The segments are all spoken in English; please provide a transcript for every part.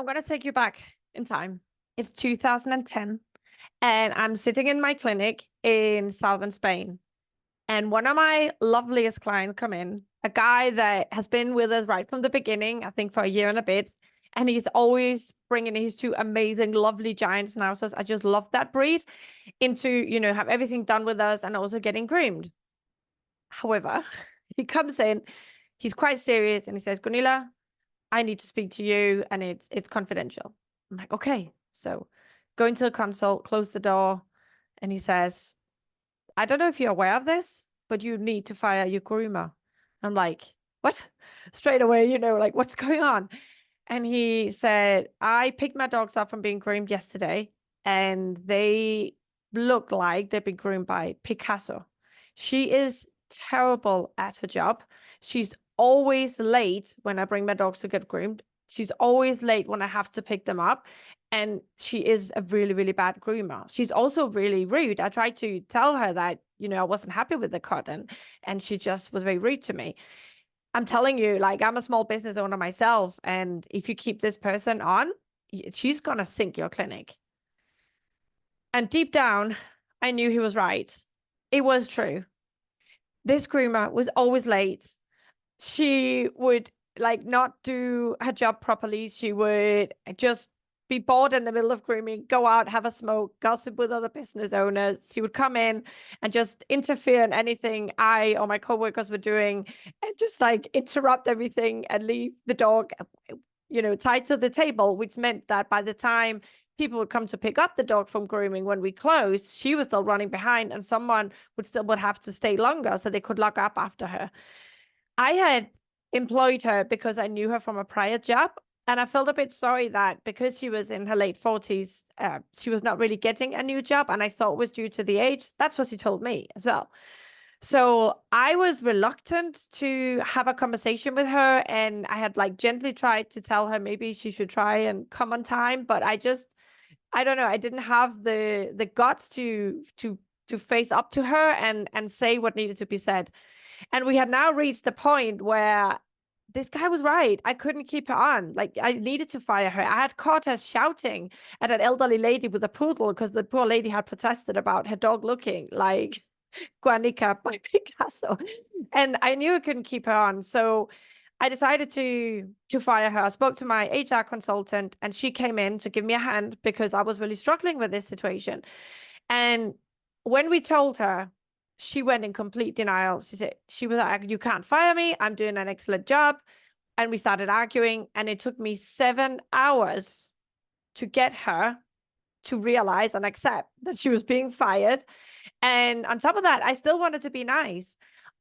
I'm going to take you back in time. It's 2010, and I'm sitting in my clinic in southern Spain. And one of my loveliest clients come in, a guy that has been with us right from the beginning, I think for a year and a bit. And he's always bringing his two amazing, lovely giant schnauzers. I just love that breed into, have everything done with us and also getting groomed. However, he comes in, he's quite serious and he says, Gunilla, I need to speak to you and it's confidential. I'm like, okay. So go into the consult, close the door, and he says, I don't know if you're aware of this, but you need to fire your groomer. I'm like, what? Straight away, like what's going on? And he said, I picked my dogs up from being groomed yesterday, and they look like they've been groomed by Picasso. She is terrible at her job. She's always late when I bring my dogs to get groomed. She's always late when I have to pick them up. And she is a really, really bad groomer. She's also really rude. I tried to tell her that, I wasn't happy with the cut, and she just was very rude to me. I'm telling you, like, I'm a small business owner myself. And if you keep this person on, she's going to sink your clinic. And deep down, I knew he was right. It was true. This groomer was always late. She would like not do her job properly. She would just be bored in the middle of grooming, go out, have a smoke, gossip with other business owners. She would come in and just interfere in anything I or my coworkers were doing and just like interrupt everything and leave the dog, tied to the table, which meant that by the time people would come to pick up the dog from grooming when we closed, she was still running behind and someone would have to stay longer so they could lock up after her. I had employed her because I knew her from a prior job. And I felt a bit sorry that because she was in her late 40s, she was not really getting a new job. And I thought it was due to the age. That's what she told me as well. So I was reluctant to have a conversation with her. And I had like gently tried to tell her maybe she should try and come on time. But I don't know. I didn't have the guts to face up to her and say what needed to be said. And we had now reached the point where this guy was right. I couldn't keep her on. Like, I needed to fire her. I had caught her shouting at an elderly lady with a poodle because the poor lady had protested about her dog looking like Guernica by Picasso. And I knew I couldn't keep her on. So I decided to fire her. I spoke to my HR consultant and she came in to give me a hand because I was really struggling with this situation. And when we told her, she went in complete denial. She was like, you can't fire me. I'm doing an excellent job. And we started arguing. And it took me 7 hours to get her to realize and accept that she was being fired. And on top of that, I still wanted to be nice.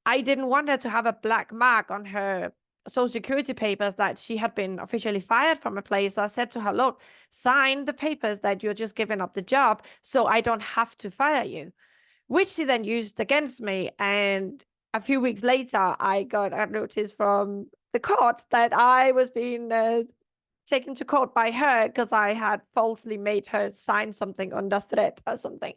I didn't want her to have a black mark on her social security papers that she had been officially fired from a place. So I said to her, look, sign the papers that you're just giving up the job so I don't have to fire you, which she then used against me. And a few weeks later, I got a notice from the court that I was being taken to court by her because I had falsely made her sign something under threat or something.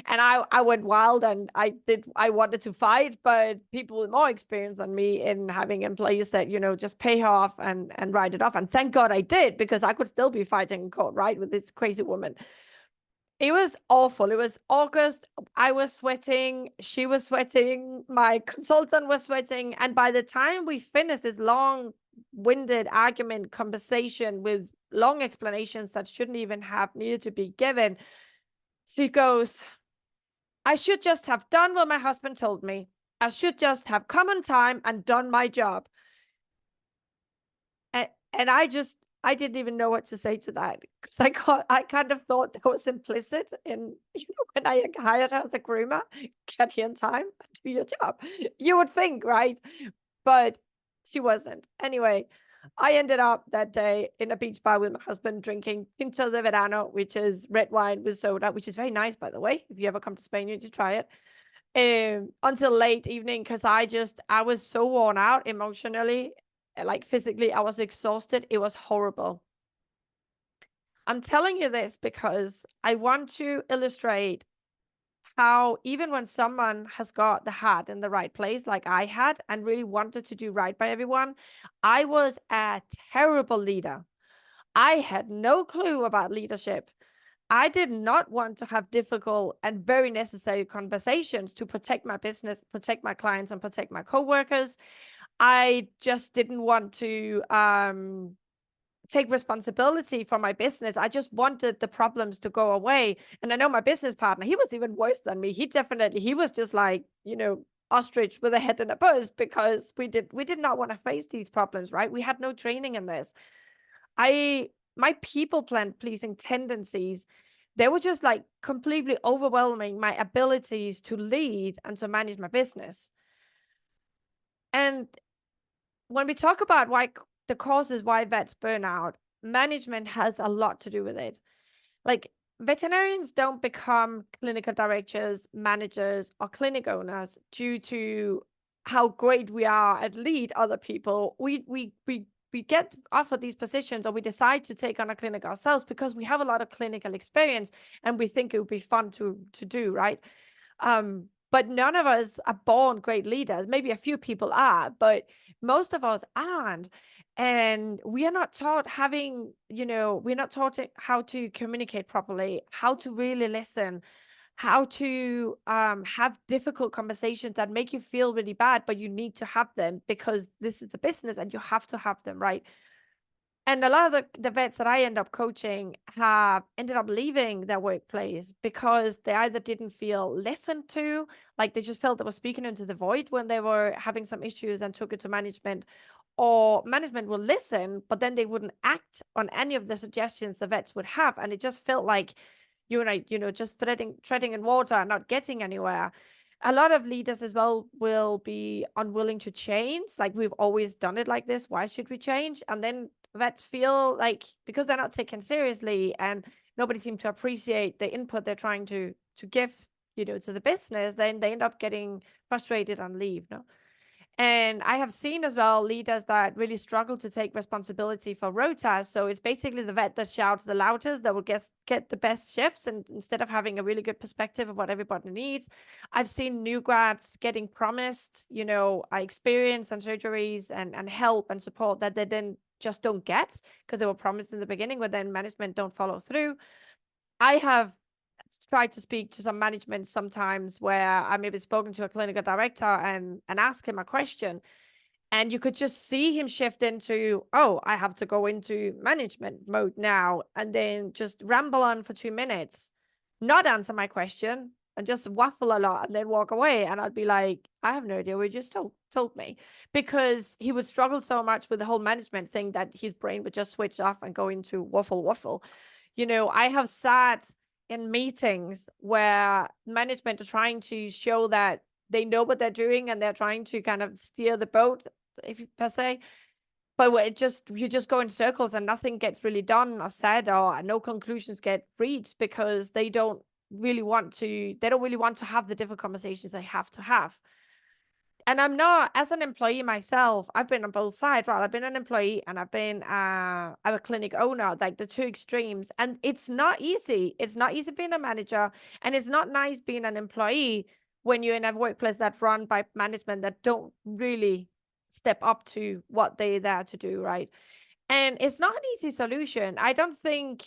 And I went wild and I wanted to fight, but people with more experience than me in having employees that, just pay her off and write it off. And thank God I did, because I could still be fighting in court, right, with this crazy woman. It was awful. It was August. I was sweating. She was sweating. My consultant was sweating. And by the time we finished this long-winded argument conversation with long explanations that shouldn't even have needed to be given, she goes, I should just have done what my husband told me. I should just have come on time and done my job. And I didn't even know what to say to that, because I kind of thought that was implicit in, when I hired her as a groomer, get here in time and do your job. You would think, right? But she wasn't. Anyway, I ended up that day in a beach bar with my husband drinking Tinto de Verano, which is red wine with soda, which is very nice, by the way. If you ever come to Spain, you need to try it. Until late evening, because I was so worn out emotionally. Like physically, I was exhausted. It was horrible. I'm telling you this because I want to illustrate how even when someone has got the heart in the right place, like I had, and really wanted to do right by everyone, I was a terrible leader. I had no clue about leadership. I did not want to have difficult and very necessary conversations to protect my business, protect my clients, and protect my coworkers. I just didn't want to take responsibility for my business. I just wanted the problems to go away. And I know my business partner, he was even worse than me. He was just like, ostrich with a head in a buzz, because we did not want to face these problems, right? We had no training in this. My people pleasing tendencies, they were just like completely overwhelming my abilities to lead and to manage my business. And when we talk about why the causes why vets burn out, management has a lot to do with it. Like, veterinarians don't become clinical directors, managers, or clinic owners due to how great we are at lead other people. We get offered these positions, or we decide to take on a clinic ourselves because we have a lot of clinical experience and we think it would be fun to do, right? But none of us are born great leaders. Maybe a few people are, but most of us aren't. And we are not taught we're not taught how to communicate properly, how to really listen, how to have difficult conversations that make you feel really bad, but you need to have them because this is the business and you have to have them, right? And a lot of the vets that I end up coaching have ended up leaving their workplace because they either didn't feel listened to, like they just felt they were speaking into the void when they were having some issues and took it to management, or management will listen, but then they wouldn't act on any of the suggestions the vets would have. And it just felt like just treading in water and not getting anywhere. A lot of leaders as well will be unwilling to change. Like, we've always done it like this. Why should we change? And then vets feel like because they're not taken seriously and nobody seems to appreciate the input they're trying to give, to the business, then they end up getting frustrated and leave. No? And I have seen as well leaders that really struggle to take responsibility for rotas. So it's basically the vet that shouts the loudest that will get the best shifts, and instead of having a really good perspective of what everybody needs. I've seen new grads getting promised, experience and surgeries and help and support that they then just don't get because they were promised in the beginning, but then management don't follow through. I have tried to speak to some management sometimes where I maybe spoken to a clinical director and ask him a question, and you could just see him shift into, oh, I have to go into management mode now, and then just ramble on for 2 minutes, not answer my question, and just waffle a lot and then walk away. And I'd be like, I have no idea what you just told me, because he would struggle so much with the whole management thing that his brain would just switch off and go into waffle. I have sat in meetings where management are trying to show that they know what they're doing and they're trying to kind of steer the boat, if you per se, but you just go in circles and nothing gets really done or said, or no conclusions get reached because they don't really want to have the difficult conversations they have to have. And I'm not, as an employee myself, I've been on both sides, right? I've been an employee and I'm a clinic owner, like the two extremes. And it's not easy. It's not easy being a manager, and it's not nice being an employee when you're in a workplace that's run by management that don't really step up to what they're there to do, right? And it's not an easy solution. I don't think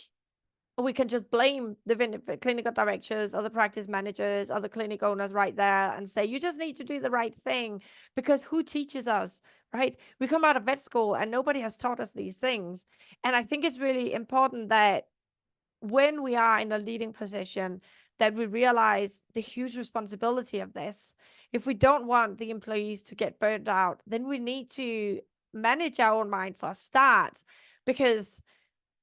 we can just blame the clinical directors or the practice managers or the clinic owners right there and say, you just need to do the right thing, because who teaches us, right? We come out of vet school and nobody has taught us these things. And I think it's really important that when we are in a leading position, that we realize the huge responsibility of this. If we don't want the employees to get burned out, then we need to manage our own mind for a start. Because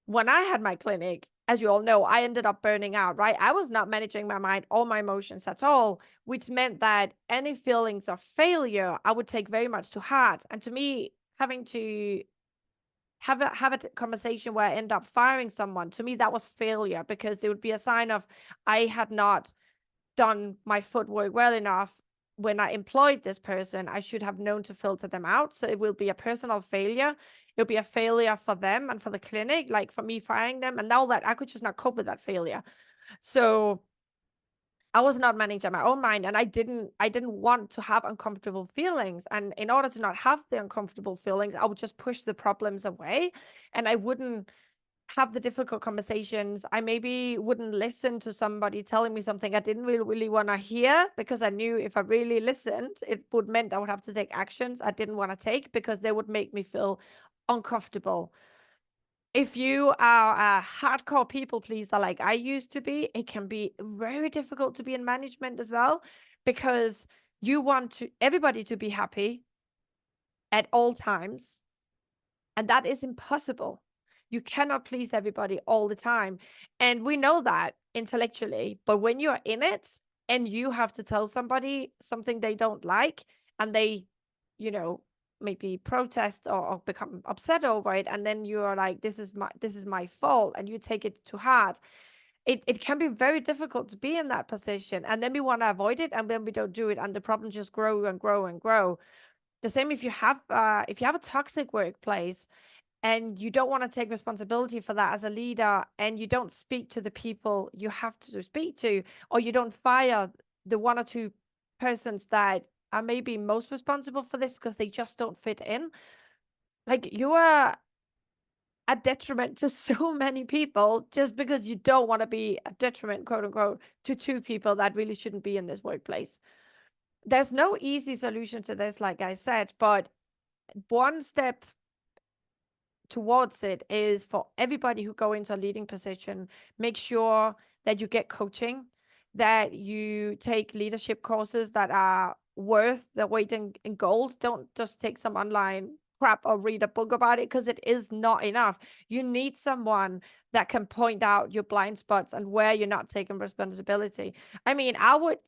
when I had my clinic, as you all know, I ended up burning out, right? I was not managing my mind or my emotions at all, which meant that any feelings of failure I would take very much to heart. And to me, having to have a conversation where I end up firing someone, to me that was failure, because it would be a sign of I had not done my footwork well enough. When I employed this person, I should have known to filter them out. So it will be a personal failure. It'll be a failure for them and for the clinic, like for me firing them. And now that I could just not cope with that failure. So I was not managing my own mind, and I didn't want to have uncomfortable feelings. And in order to not have the uncomfortable feelings, I would just push the problems away, and I wouldn't have the difficult conversations. I maybe wouldn't listen to somebody telling me something I didn't really want to hear, because I knew if I really listened, it would meant I would have to take actions I didn't want to take, because they would make me feel uncomfortable. If you are a hardcore people pleaser like I used to be, it can be very difficult to be in management as well, because you want everybody to be happy at all times, and that is impossible. You cannot please everybody all the time. And we know that intellectually, but when you're in it and you have to tell somebody something they don't like, and they, you know, maybe protest or become upset over it, and then you are like, this is my fault, and you take it to heart, it can be very difficult to be in that position. And then we want to avoid it, and then we don't do it, and the problem just grow and grow and grow. The same if you have a toxic workplace, and you don't want to take responsibility for that as a leader, and you don't speak to the people you have to speak to, or you don't fire the one or two persons that are maybe most responsible for this because they just don't fit in. Like, you are a detriment to so many people just because you don't want to be a detriment, quote unquote, to two people that really shouldn't be in this workplace. There's no easy solution to this, like I said, but one step towards it is for everybody who go into a leading position, make sure that you get coaching, that you take leadership courses that are worth the weight in gold. Don't just take some online crap or read a book about it, because it is not enough. You need someone that can point out your blind spots and where you're not taking responsibility. I mean, I would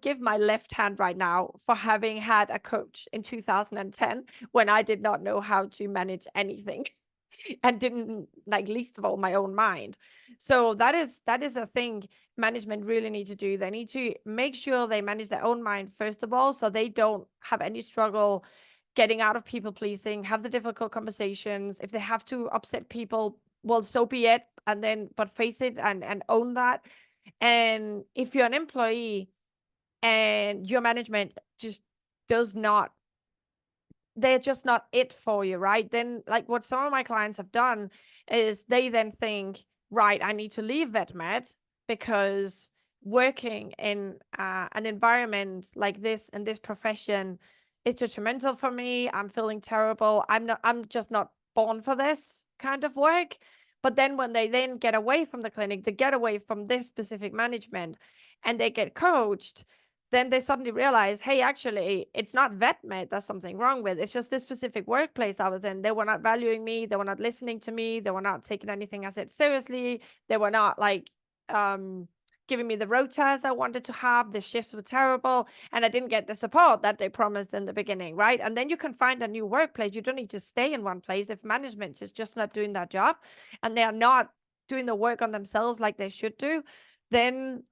give my left hand right now for having had a coach in 2010 when I did not know how to manage anything and didn't, like, least of all, my own mind. So that is a thing management really need to do. They need to make sure they manage their own mind first of all, so they don't have any struggle getting out of people pleasing, have the difficult conversations. If they have to upset people, well, so be it, and then but face it and own that. And if you're an employee and your management just does not, they're just not it for you, right? Then, like, what some of my clients have done is they then think, right, I need to leave VetMed because working in an environment like this in this profession is detrimental for me. I'm feeling terrible. I'm just not born for this kind of work. But then when they then get away from the clinic, they get away from this specific management, and they get coached, then they suddenly realize, hey, actually, it's not VetMed there's something wrong with. It's just this specific workplace I was in. They were not valuing me. They were not listening to me. They were not taking anything I said seriously. They were not, like, giving me the rotas I wanted to have. The shifts were terrible, and I didn't get the support that they promised in the beginning, right? And then you can find a new workplace. You don't need to stay in one place if management is just not doing that job, and they are not doing the work on themselves like they should do. Then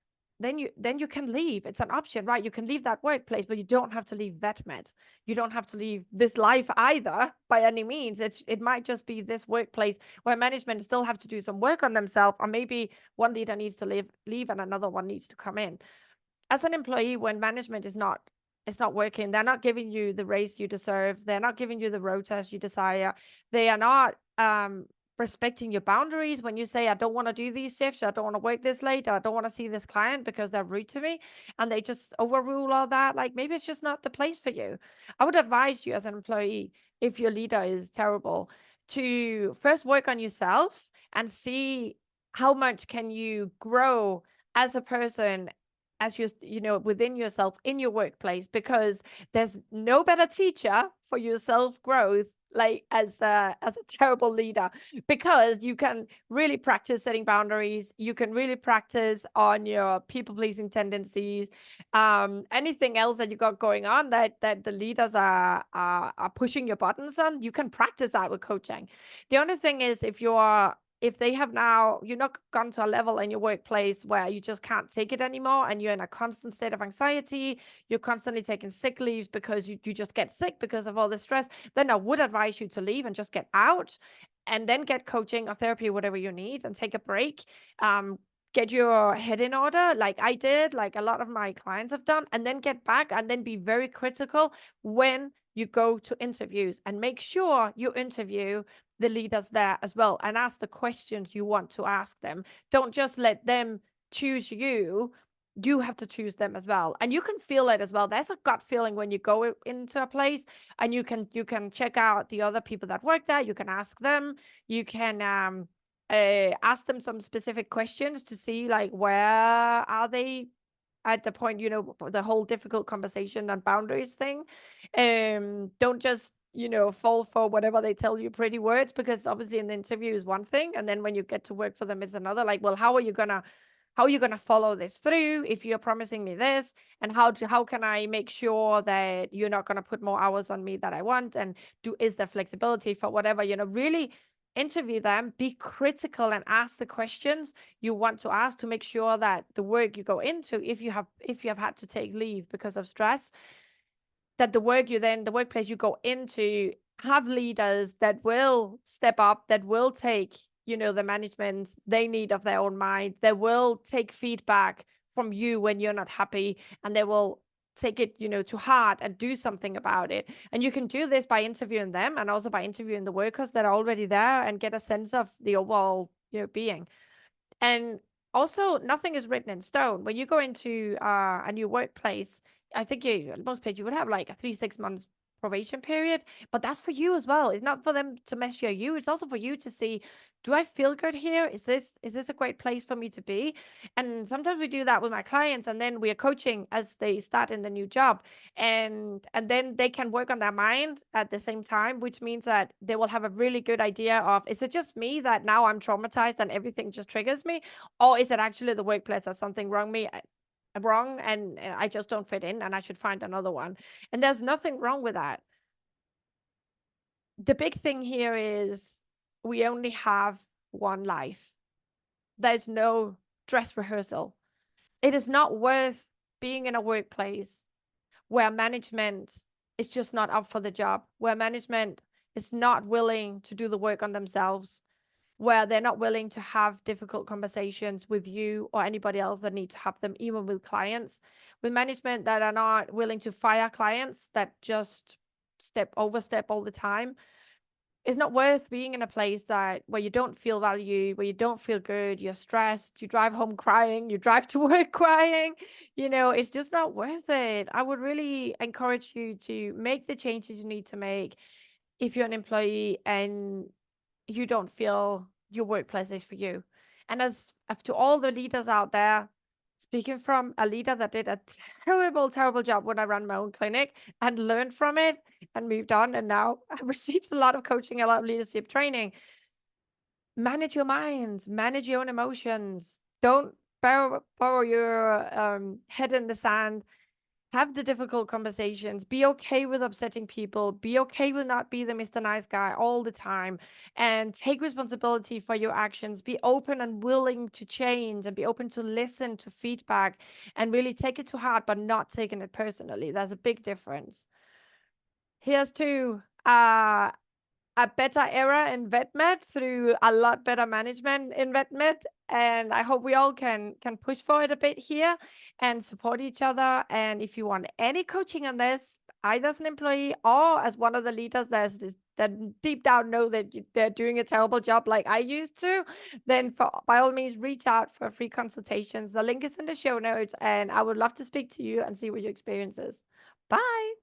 you can leave. It's an option, right? You can leave that workplace, but you don't have to leave VetMed. You don't have to leave this life either, by any means. It might just be this workplace where management still have to do some work on themselves, or maybe one leader needs to leave and another one needs to come in. As an employee, when management is not, it's not working, they're not giving you the raise you deserve, they're not giving you the rotas you desire, they are not respecting your boundaries. When you say, I don't want to do these shifts, I don't want to work this late, I don't want to see this client because they're rude to me, and they just overrule all that, like, maybe it's just not the place for you. I would advise you as an employee, if your leader is terrible, to first work on yourself and see how much can you grow as a person, as within yourself in your workplace, because there's no better teacher for your self growth, like, as a terrible leader, because you can really practice setting boundaries. You can really practice on your people pleasing tendencies. Anything else that you got going on that the leaders are pushing your buttons on, you can practice that with coaching. The only thing is, if they have now, you're not gone to a level in your workplace where you just can't take it anymore, and you're in a constant state of anxiety, you're constantly taking sick leaves because you just get sick because of all the stress, then I would advise you to leave and just get out, and then get coaching or therapy, whatever you need, and take a break. Get your head in order, like I did, like a lot of my clients have done, and then get back, and then be very critical when you go to interviews, and make sure you interview the leaders there as well and ask the questions you want to ask them. Don't just let them choose you. You have to choose them as well, and you can feel it as well. There's a gut feeling when you go into a place, and you can check out the other people that work there. You can ask them. You can ask them some specific questions to see like where are they at the point, the whole difficult conversation and boundaries thing. Don't just, fall for whatever they tell you, pretty words, because obviously in the interview is one thing, and then when you get to work for them, it's another. Like, well, how are you gonna follow this through if you're promising me this? And how can I make sure that you're not gonna put more hours on me that I want? And is there flexibility for whatever, really interview them, be critical, and ask the questions you want to ask to make sure that the work you go into, if you have had to take leave because of stress, that the workplace you go into have leaders that will step up, that will take, the management they need of their own mind, that will take feedback from you when you're not happy, and they will take it, to heart and do something about it. And you can do this by interviewing them, and also by interviewing the workers that are already there, and get a sense of the overall, being. And also, nothing is written in stone. When you go into a new workplace, I think most places you would have like a 3-6 months probation period, but that's for you as well. It's not for them to measure you. It's also for you to see, do I feel good here? Is this a great place for me to be? And sometimes we do that with my clients, and then we are coaching as they start in the new job, and then they can work on their mind at the same time, which means that they will have a really good idea of, is it just me that now I'm traumatized and everything just triggers me, or is it actually the workplace has something wrong, and I just don't fit in and I should find another one? And there's nothing wrong with that. The big thing here is we only have one life. There's no dress rehearsal. It is not worth being in a workplace where management is just not up for the job, where management is not willing to do the work on themselves, where they're not willing to have difficult conversations with you or anybody else that need to have them, even with clients, with management that are not willing to fire clients that just overstep all the time. It's not worth being in a place where you don't feel valued, where you don't feel good, you're stressed, you drive home crying, you drive to work crying. It's just not worth it. I would really encourage you to make the changes you need to make if you're an employee and you don't feel your workplace is for you. And as to all the leaders out there, speaking from a leader that did a terrible, terrible job when I ran my own clinic and learned from it and moved on, and now I've received a lot of coaching, a lot of leadership training. Manage your minds, manage your own emotions. Don't borrow your head in the sand. Have the difficult conversations. Be okay with upsetting people. Be okay with not be the Mr. Nice Guy all the time. And take responsibility for your actions. Be open and willing to change, and be open to listen to feedback, and really take it to heart, but not taking it personally. There's a big difference. Here's to a better era in VetMed through a lot better management in VetMed. And I hope we all can push for it a bit here and support each other. And if you want any coaching on this, either as an employee or as one of the leaders that deep down know that they're doing a terrible job like I used to, then by all means, reach out for free consultations. The link is in the show notes, and I would love to speak to you and see what your experience is. Bye.